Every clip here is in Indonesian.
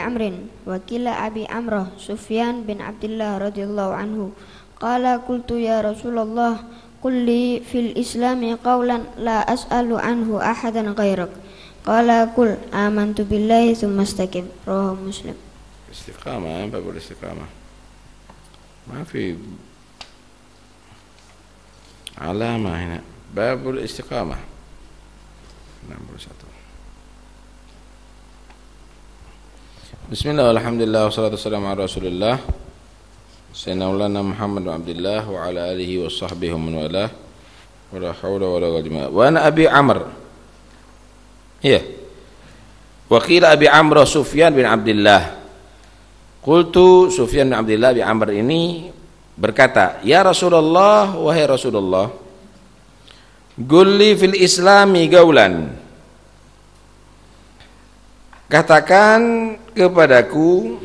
Amrin wa qila Abi Amrah Sufyan bin Abdullah radhiyallahu anhu qala qultu ya Rasulullah qul li fil islami qawlan la as'alu anhu ahadan ghairak qala qul amantu billahi tsumma istaqim. Rawahu Muslim. Istiqamah, babul istiqamah. Ma fi alamah hina. Babul istiqamah 61. Bismillah, alhamdulillah, wassalatu wassalamu ala rasulillah Sayyidina Maulana Muhammad wa Abdullah wa ala alihi wa sahbihi wa man walah wa la hawla wa la quwwata illa billah. Wa ana Abi Amr. Iya. Wa qila Abi Amr Sufyan bin Abdullah. Qultu Sufyan bin Abdullah bin Amr ini berkata, "Ya Rasulullah, wahai Rasulullah, gulli fil islami gaulan." Katakan kepadaku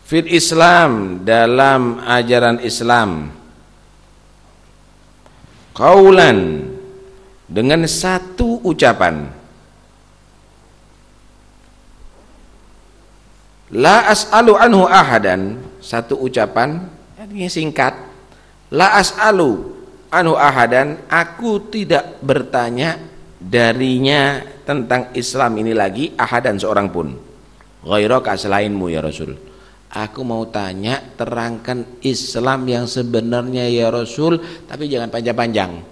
fil Islam, dalam ajaran Islam, qaulan, dengan satu ucapan, la as'alu anhu ahadan, satu ucapan artinya singkat, la as'alu anhu ahadan, aku tidak bertanya darinya tentang Islam ini lagi ahadan, seorang pun, ghairaka, selainmu ya Rasul. Aku mau tanya, terangkan Islam yang sebenarnya ya Rasul, tapi jangan panjang-panjang,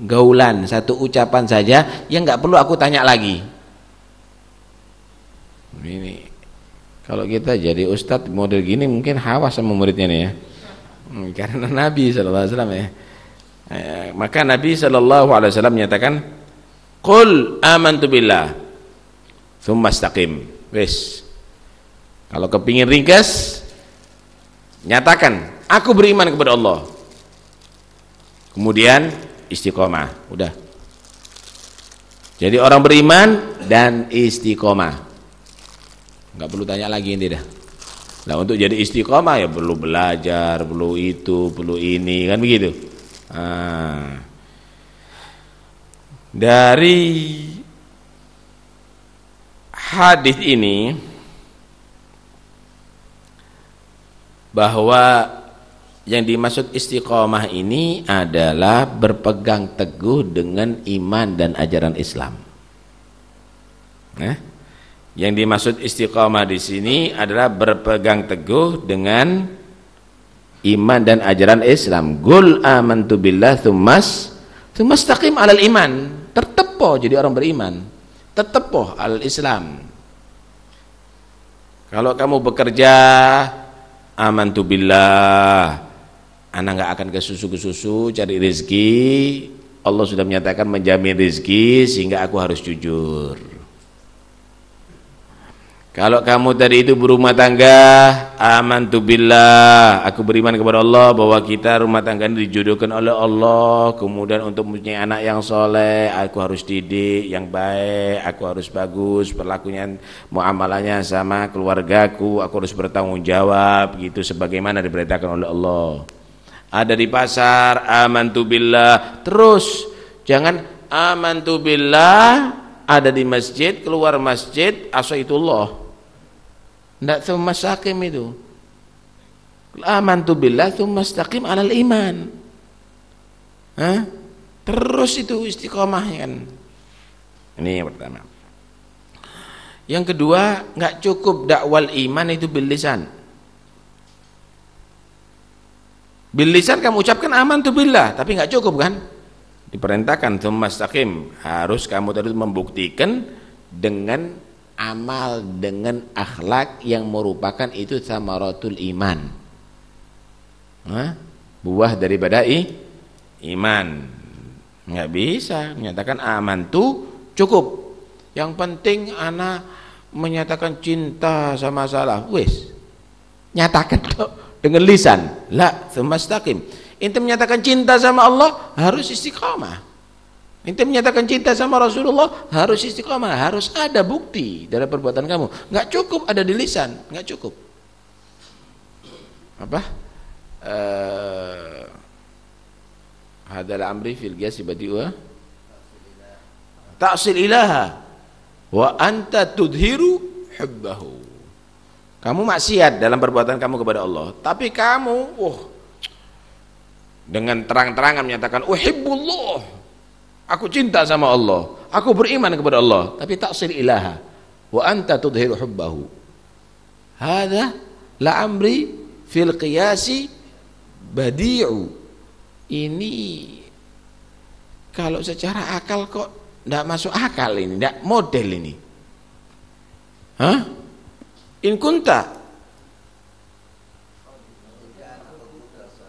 gaulan, satu ucapan saja yang nggak perlu aku tanya lagi. Ini kalau kita jadi ustadz model gini mungkin hawas sama muridnya nih ya, karena Nabi SAW ya. Maka Nabi SAW menyatakan, qul amantu billah tsumma istaqim. Wes, kalau kepingin ringkas, nyatakan aku beriman kepada Allah, kemudian istiqomah. Udah, jadi orang beriman dan istiqomah, nggak perlu tanya lagi ini dah. Nah, untuk jadi istiqomah ya perlu belajar, perlu itu, perlu ini, kan begitu. Dari hadis ini bahwa yang dimaksud istiqomah ini adalah berpegang teguh dengan iman dan ajaran Islam. Yang dimaksud istiqomah di sini adalah berpegang teguh dengan iman dan ajaran Islam. Qul amantu billah tsumma istaqim alal iman. Tertepoh jadi orang beriman, tertepoh alal Islam. Kalau kamu bekerja, amantu billah, anak nggak akan ke susu cari rezeki. Allah sudah menyatakan menjamin rezeki, sehingga aku harus jujur. Kalau kamu tadi itu berumah tangga, amantu billah, aku beriman kepada Allah bahwa kita rumah tangga ini dijodohkan oleh Allah. Kemudian untuk mempunyai anak yang soleh, aku harus didik yang baik, aku harus bagus perlakunya, muamalahnya sama keluargaku, aku harus bertanggung jawab gitu sebagaimana diperintahkan oleh Allah. Ada di pasar, amantu billah. Terus jangan amantu billah, ada di masjid, keluar masjid, asaitullah. Tidak tsumma istaqim itu. Amantu billah tsumma istaqim alal iman. Terus itu istiqomahnya kan. Ini yang pertama. Yang kedua, nggak cukup dakwal iman itu bil lisan. Bil lisan kamu ucapkan amantu billah, tapi nggak cukup kan? Diperintahkan tsumma istaqim, harus kamu tadi membuktikan dengan amal, dengan akhlak yang merupakan itu samaratul iman, buah daripada iman. Nggak bisa menyatakan amantu cukup, yang penting anak menyatakan cinta sama salah, wes nyatakan dengan lisan, la tsumma istaqim. Ente menyatakan cinta sama Allah harus istiqamah. Ente menyatakan cinta sama Rasulullah harus istiqamah, harus ada bukti dari perbuatan kamu. Nggak cukup ada di lisan, nggak cukup. Apa? Hadal amri fil ghasbi badi'u ta'sil ilaha wa anta tudhiru hubbahu. Kamu maksiat dalam perbuatan kamu kepada Allah, tapi kamu dengan terang-terangan menyatakan uhibbullah, aku cinta sama Allah, aku beriman kepada Allah, tapi ta'sil ilaha wa anta tudhiru hubbahu. Hadza la amri fil qiyasi badi'u. Ini kalau secara akal kok tidak masuk akal, ini tidak model ini. Hah? In kunta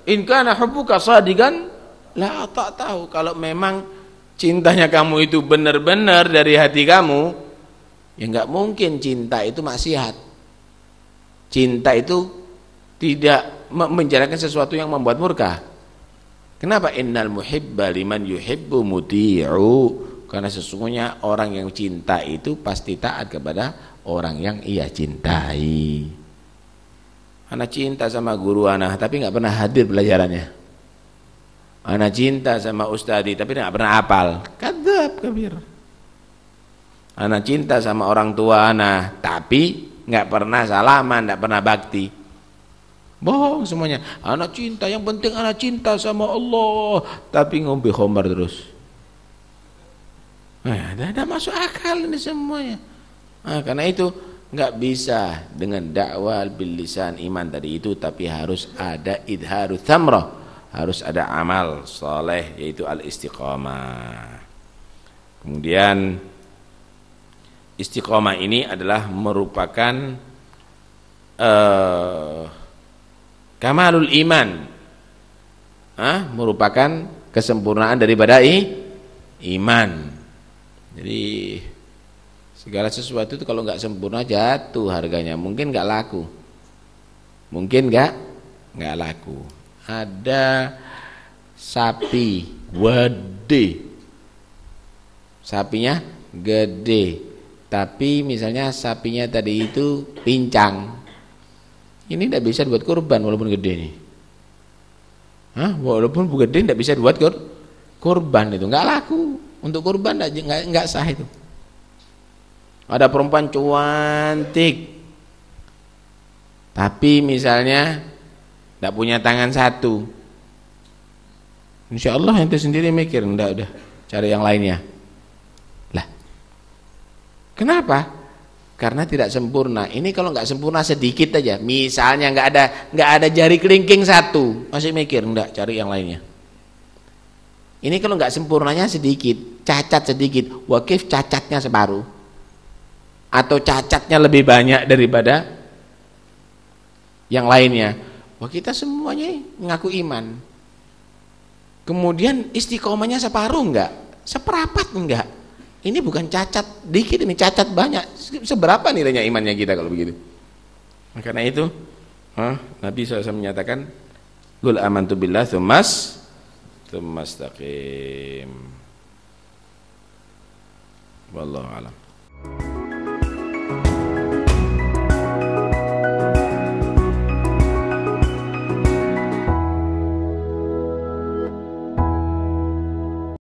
in kana hubbuka sadigan la tahu, kalau memang cintanya kamu itu benar-benar dari hati kamu, ya enggak mungkin cinta itu maksiat. Cinta itu tidak menjalankan sesuatu yang membuat murka. Kenapa? Innal muhibba liman yuhibbu muti'u. Karena sesungguhnya orang yang cinta itu pasti taat kepada orang yang ia cintai. Anak cinta sama guru anak, tapi nggak pernah hadir pelajarannya. Anak cinta sama ustadi, tapi nggak pernah hafal. Kadzab kabir. Anak cinta sama orang tua anak, tapi nggak pernah salaman, nggak pernah bakti. Bohong semuanya. Anak cinta, yang penting anak cinta sama Allah, tapi ngombe khamar terus. Ada masuk akal ini semuanya. Karena itu nggak bisa dengan dakwah bil lisan iman tadi itu, tapi harus ada idharu thamrah, harus ada amal soleh, yaitu al istiqomah. Kemudian istiqomah ini adalah merupakan kamalul iman, merupakan kesempurnaan daripada iman. Jadi segala sesuatu itu kalau nggak sempurna jatuh harganya, mungkin nggak laku, mungkin nggak laku. Ada sapi gede, sapinya gede, tapi misalnya sapinya tadi itu pincang, ini tidak bisa buat kurban walaupun gede nih. Walaupun gede tidak bisa buat kurban, itu nggak laku, untuk kurban nggak sah itu. Ada perempuan cantik, tapi misalnya tidak punya tangan satu, insya Allah ente sendiri mikir, udah cari yang lainnya. Lah, kenapa? Karena tidak sempurna. Ini kalau nggak sempurna sedikit aja, misalnya nggak ada jari kelingking satu, masih mikir, enggak, cari yang lainnya. Ini kalau nggak sempurnanya sedikit, cacat sedikit, wakif cacatnya separuh, atau cacatnya lebih banyak daripada yang lainnya. Wah, kita semuanya ngaku iman. Kemudian istiqomahnya separuh enggak? Seperapat enggak? Ini bukan cacat dikit, ini cacat banyak. Seberapa nilainya imannya kita kalau begitu? Karena itu Nabi SAW menyatakan, Qul amantu billah tsumastaqim. Wallahu a'lam.